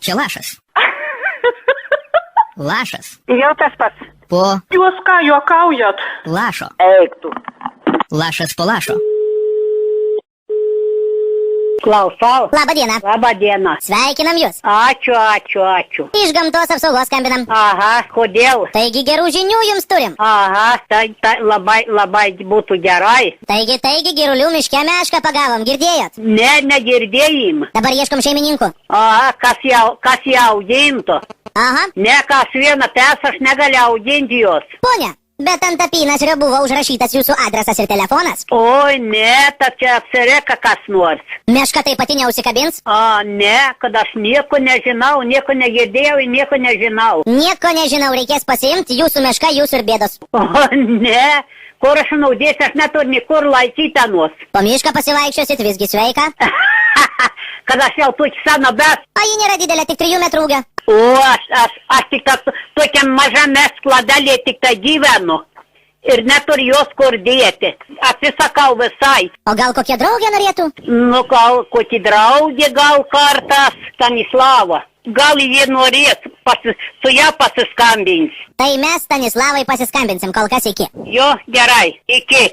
Čia lašas. Lašas. Jau tas pats. Po Jūs ką, juokaujat? lašo. Eik tu. Lašas po lašo. Klausau. Labą dieną. Labą dieną. Sveikinam jūs. Ačiū. Iš gamtos apsaugos skambinam. Aha, kodėl? Taigi gerų žinių jums turim. Aha, tai labai būtų gerai. Taigi girulių miške mešką pagavom, girdėjot? Ne, negirdėjim. Dabar ieškom šeimininkų. Aha, kas ją augintų? Aha, Ne, kas vieną pes aš negaliu auginti jos. ponia, bet ant apynasrio buvo užrašytas jūsų adresas ir telefonas. Oi, ne, tad čia apsireka kas nors. Meška tai pati neužsikabins? Ne, kad aš nieko nežinau, nieko negirdėjau ir nieko nežinau. Nieko nežinau, reikės pasiimti jūsų meška, jūsų ir bėdos. O, ne, kur aš naudėsiu, aš neturiu nikur laikyti anos. Po mišką pasivaikščiosit, visgi sveika. Kad aš jau tokį seną bet. A ji nėra didelė, tik 3 metrų ūgio. O, aš tik tokiam mažame skladalė tik tai gyvenu. Ir neturiu jos kur dėti. Atsisakau visai. O gal kokia draugė norėtų? Nu, gal kokį draugį, gal kartas Stanislava. Gal jie norės su ją pasiskambins. Tai mes Stanislavai pasiskambinsim, kol kas iki. Jo, gerai, iki.